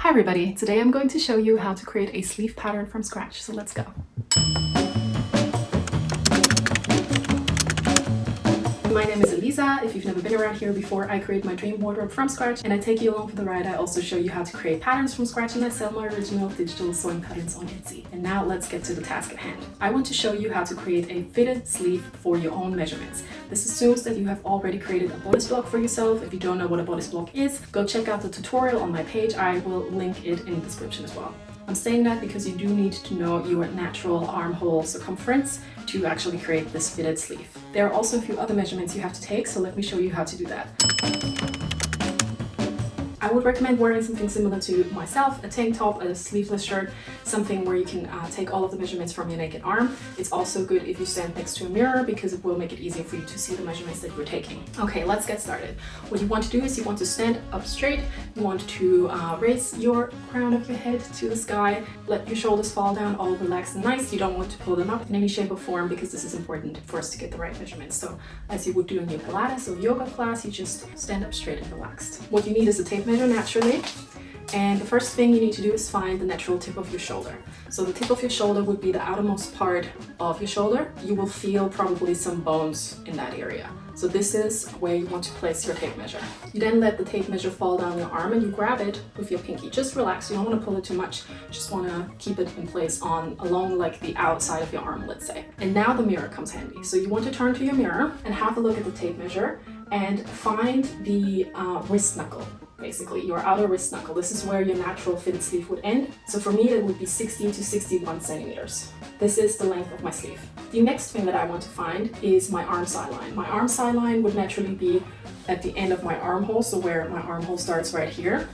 Hi everybody, today I'm going to show you how to create a sleeve pattern from scratch, so let's go. My name is Elisa. If you've never been around here before, I create my dream wardrobe from scratch and I take you along for the ride. I also show you how to create patterns from scratch and I sell my original digital sewing patterns on Etsy. And now let's get to the task at hand. I want to show you how to create a fitted sleeve for your own measurements. This assumes that you have already created a bodice block for yourself. If you don't know what a bodice block is, go check out the tutorial on my page. I will link it in the description as well. I'm saying that because you do need to know your natural armhole circumference to actually create this fitted sleeve. There are also a few other measurements you have to take, so let me show you how to do that. I would recommend wearing something similar to myself, a tank top, a sleeveless shirt, something where you can take all of the measurements from your naked arm. It's also good if you stand next to a mirror because it will make it easier for you to see the measurements that you're taking. Okay, let's get started. What you want to do is you want to stand up straight, you want to raise your crown of your head to the sky, let your shoulders fall down, all relaxed and nice. You don't want to pull them up in any shape or form because this is important for us to get the right measurements. So as you would do in your Pilates or yoga class, you just stand up straight and relaxed. What you need is a tape measure naturally, and the first thing you need to do is find the natural tip of your shoulder. So the tip of your shoulder would be the outermost part of your shoulder. You will feel probably some bones in that area. So this is where you want to place your tape measure. You then let the tape measure fall down your arm and you grab it with your pinky. Just relax, you don't want to pull it too much, just want to keep it in place along like the outside of your arm, let's say. And now the mirror comes handy. So you want to turn to your mirror and have a look at the tape measure and find the wrist knuckle. Basically your outer wrist knuckle. This is where your natural fitted sleeve would end. So for me it would be 60 to 61 centimeters. This is the length of my sleeve. The next thing that I want to find is my arm side line. My arm side line would naturally be at the end of my armhole, so where my armhole starts right here.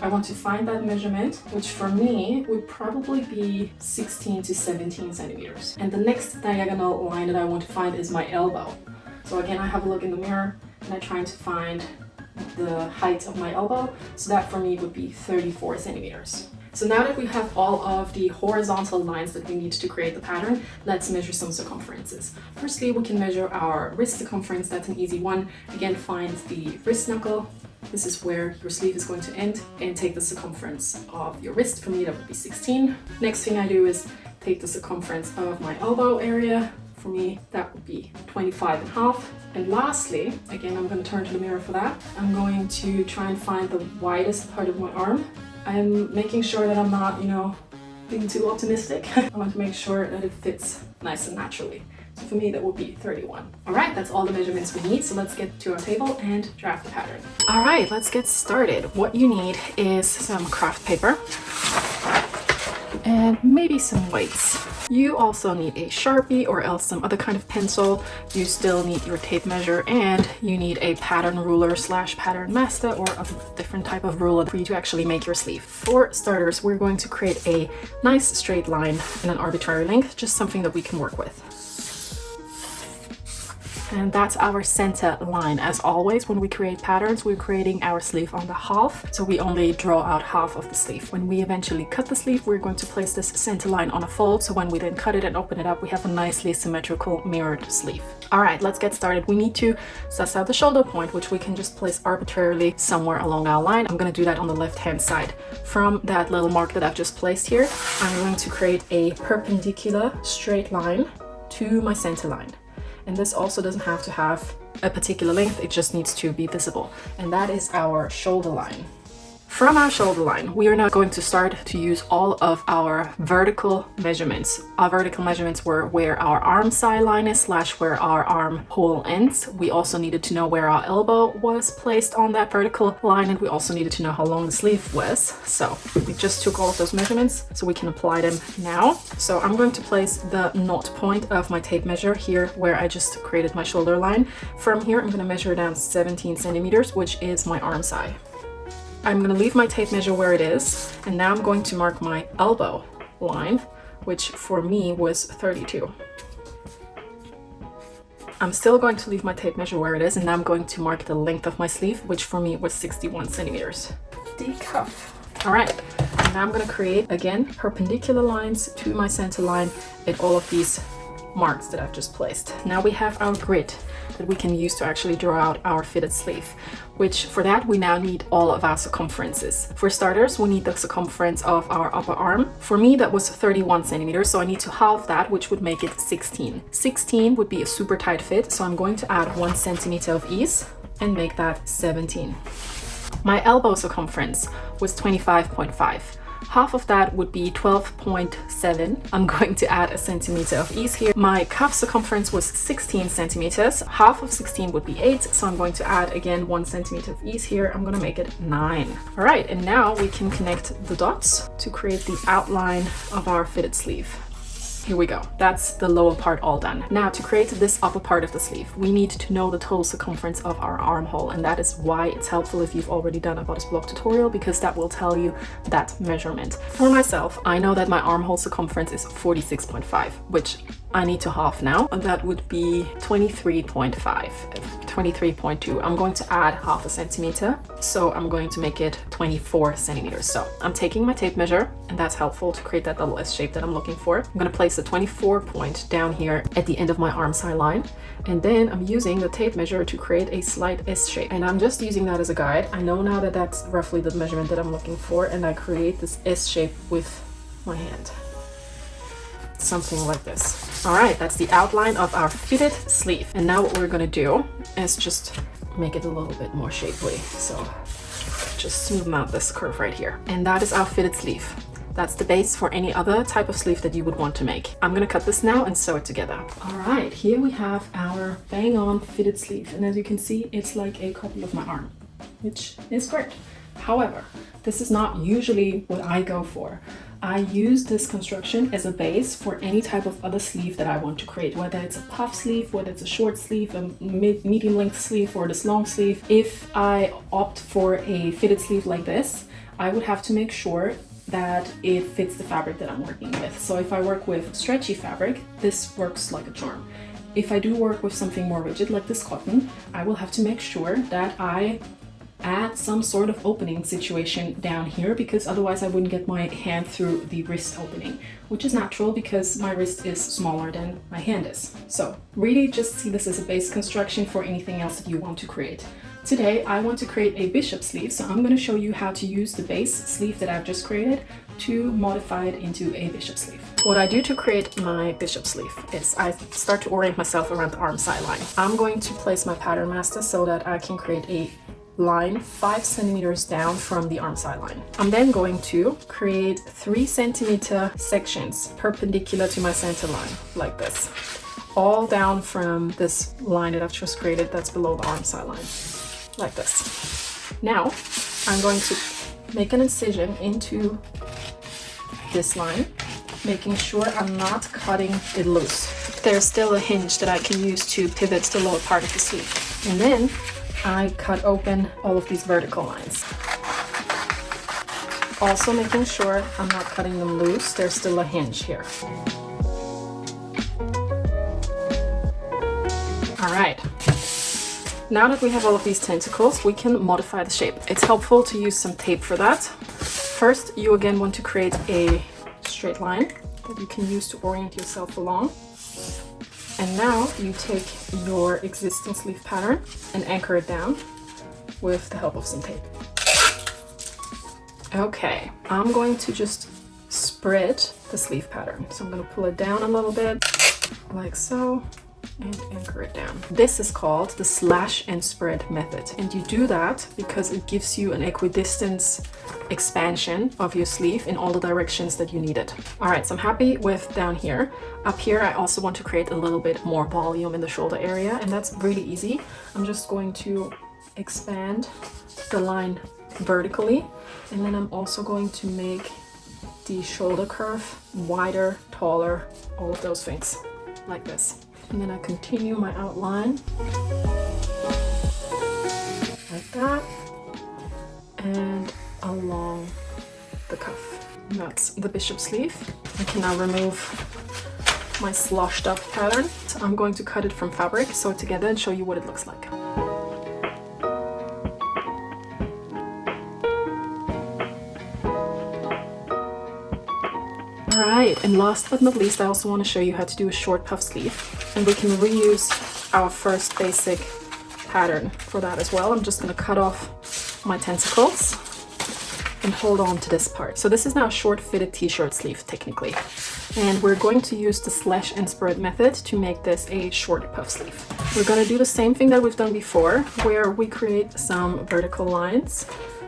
I want to find that measurement, which for me would probably be 16 to 17 centimeters. And the next diagonal line that I want to find is my elbow. So again, I have a look in the mirror and I'm trying to find the height of my elbow, so that for me would be 34 centimeters. So now that we have all of the horizontal lines that we need to create the pattern, let's measure some circumferences. Firstly, we can measure our wrist circumference. That's an easy one. Again, find the wrist knuckle. This is where your sleeve is going to end, and take the circumference of your wrist. For me, that would be 16. Next thing I do is take the circumference of my elbow area. For me, that would be 25.5. And lastly, again, I'm going to turn to the mirror for that. I'm going to try and find the widest part of my arm. I'm making sure that I'm not, being too optimistic. I want to make sure that it fits nice and naturally. So for me, that would be 31. All right, that's all the measurements we need. So let's get to our table and draft the pattern. All right, let's get started. What you need is some craft paper and maybe some weights. You also need a Sharpie or else some other kind of pencil. You still need your tape measure and you need a pattern ruler / pattern master or a different type of ruler for you to actually make your sleeve. For starters, we're going to create a nice straight line in an arbitrary length, just something that we can work with. And that's our center line. As always, when we create patterns, we're creating our sleeve on the half, so we only draw out half of the sleeve. When we eventually cut the sleeve, we're going to place this center line on a fold, so when we then cut it and open it up, we have a nicely symmetrical mirrored sleeve. All right, let's get started. We need to suss out the shoulder point, which we can just place arbitrarily somewhere along our line. I'm going to do that on the left-hand side. From that little mark that I've just placed here, I'm going to create a perpendicular straight line to my center line. And this also doesn't have to have a particular length, it just needs to be visible. And that is our shoulder line. From our shoulder line, we are now going to start to use all of our vertical measurements. Our vertical measurements were where our arm side line is / where our armhole ends. We also needed to know where our elbow was placed on that vertical line, and we also needed to know how long the sleeve was. So we just took all of those measurements so we can apply them now. So I'm going to place the knot point of my tape measure here where I just created my shoulder line. From here, I'm going to measure down 17 centimeters, which is my arm side. I'm going to leave my tape measure where it is, and now I'm going to mark my elbow line, which for me was 32. I'm still going to leave my tape measure where it is, and now I'm going to mark the length of my sleeve, which for me was 61 centimeters. The cuff. All right, and now I'm going to create, again, perpendicular lines to my center line at all of these marks that I've just placed. Now we have our grid that we can use to actually draw out our fitted sleeve, which for that we now need all of our circumferences. For starters, we need the circumference of our upper arm. For me, that was 31 centimeters, so I need to halve that, which would make it 16. 16 would be a super tight fit, so I'm going to add 1 centimeter of ease and make that 17. My elbow circumference was 25.5. Half of that would be 12.7. I'm going to add a centimeter of ease here. My cuff circumference was 16 centimeters. Half of 16 would be 8, so I'm going to add again 1 centimeter of ease here. I'm going to make it 9. All right, and now we can connect the dots to create the outline of our fitted sleeve. Here we go. That's the lower part all done. Now to create this upper part of the sleeve, we need to know the total circumference of our armhole, and that is why it's helpful if you've already done a bodice block tutorial, because that will tell you that measurement. For myself, I know that my armhole circumference is 46.5, which I need to half now, and that would be 23.5, 23.2. I'm going to add half a centimeter, so I'm going to make it 24 centimeters. So I'm taking my tape measure, and that's helpful to create that double S shape that I'm looking for. I'm going to place the 24 point down here at the end of my arm side line, and then I'm using the tape measure to create a slight S shape, and I'm just using that as a guide. I know now that that's roughly the measurement that I'm looking for, and I create this S shape with my hand. Something like this. All right, that's the outline of our fitted sleeve. And now what we're gonna do is just make it a little bit more shapely. So just smoothen out this curve right here. And that is our fitted sleeve. That's the base for any other type of sleeve that you would want to make. I'm gonna cut this now and sew it together. All right, here we have our bang on fitted sleeve. And as you can see, it's like a couple of my arm, which is great. However, this is not usually what I go for. I use this construction as a base for any type of other sleeve that I want to create, whether it's a puff sleeve, whether it's a short sleeve, a medium length sleeve, or this long sleeve. If I opt for a fitted sleeve like this, I would have to make sure that it fits the fabric that I'm working with. So if I work with stretchy fabric, this works like a charm. If I do work with something more rigid like this cotton, I will have to make sure that I add some sort of opening situation down here, because otherwise I wouldn't get my hand through the wrist opening, which is natural because my wrist is smaller than my hand is. So really just see this as a base construction for anything else that you want to create. Today I want to create a bishop sleeve, so I'm going to show you how to use the base sleeve that I've just created to modify it into a bishop sleeve. What I do to create my bishop sleeve is I start to orient myself around the arm side line. I'm going to place my pattern master so that I can create a line 5 centimeters down from the arm side line. I'm then going to create 3 centimeter sections perpendicular to my center line, like this, all down from this line that I've just created that's below the arm side line, like this. Now I'm going to make an incision into this line, making sure I'm not cutting it loose. There's still a hinge that I can use to pivot the lower part of the sleeve. And then I cut open all of these vertical lines. Also making sure I'm not cutting them loose, there's still a hinge here. All right. Now that we have all of these tentacles, we can modify the shape. It's helpful to use some tape for that. First, you again want to create a straight line that you can use to orient yourself along. And now you take your existing sleeve pattern and anchor it down with the help of some tape. Okay, I'm going to just spread the sleeve pattern. So I'm going to pull it down a little bit, like so, and anchor it down. This is called the slash and spread method. And you do that because it gives you an equidistance expansion of your sleeve in all the directions that you need it. All right, so I'm happy with down here. Up here, I also want to create a little bit more volume in the shoulder area, and that's really easy. I'm just going to expand the line vertically, and then I'm also going to make the shoulder curve wider, taller, all of those things, like this. And then I continue my outline like that and along the cuff. And that's the bishop sleeve. I can now remove my sloshed up pattern. So I'm going to cut it from fabric, sew it together, and show you what it looks like. Alright, and last but not least, I also want to show you how to do a short puff sleeve. And we can reuse our first basic pattern for that as well. I'm just going to cut off my tentacles and hold on to this part. So this is now a short fitted t-shirt sleeve technically. And we're going to use the slash and spread method to make this a short puff sleeve. We're going to do the same thing that we've done before, where we create some vertical lines.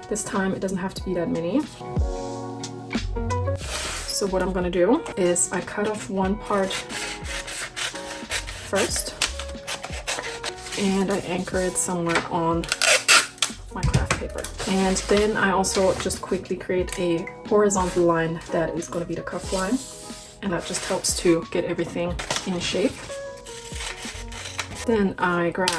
This time it doesn't have to be that many. So what I'm going to do is I cut off one part first and I anchor it somewhere on my craft paper. And then I also just quickly create a horizontal line that is going to be the cuff line. And that just helps to get everything in shape. Then I grab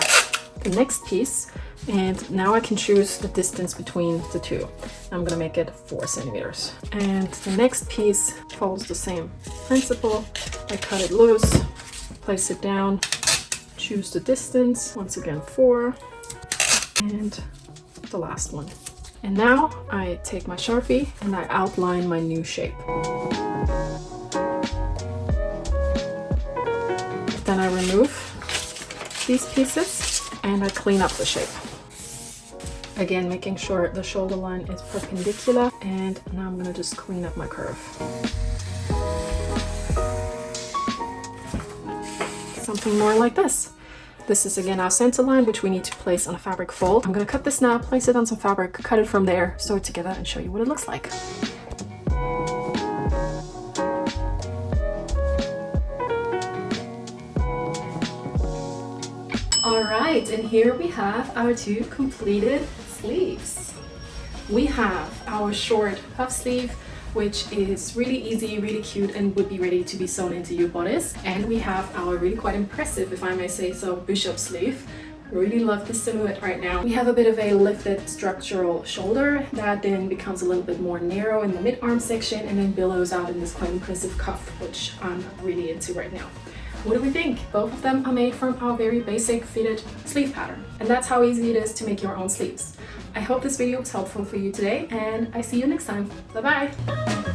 the next piece and now I can choose the distance between the two. I'm gonna make it 4 centimeters. And the next piece follows the same principle. I cut it loose, place it down, choose the distance, once again 4, and the last one. And now I take my Sharpie and I outline my new shape. Then I remove these pieces and I clean up the shape. Again, making sure the shoulder line is perpendicular, and now I'm gonna just clean up my curve. Something more like this. This is again our center line, which we need to place on a fabric fold. I'm gonna cut this now, place it on some fabric, cut it from there, sew it together and show you what it looks like. Alright, and here we have our 2 completed sleeves. We have our short puff sleeve, which is really easy, really cute, and would be ready to be sewn into your bodice. And we have our really quite impressive, if I may say so, bishop sleeve. Really love the silhouette right now. We have a bit of a lifted structural shoulder that then becomes a little bit more narrow in the mid-arm section and then billows out in this quite impressive cuff, which I'm really into right now. What do we think? Both of them are made from our very basic fitted sleeve pattern. And that's how easy it is to make your own sleeves. I hope this video was helpful for you today, and I see you next time. Bye bye!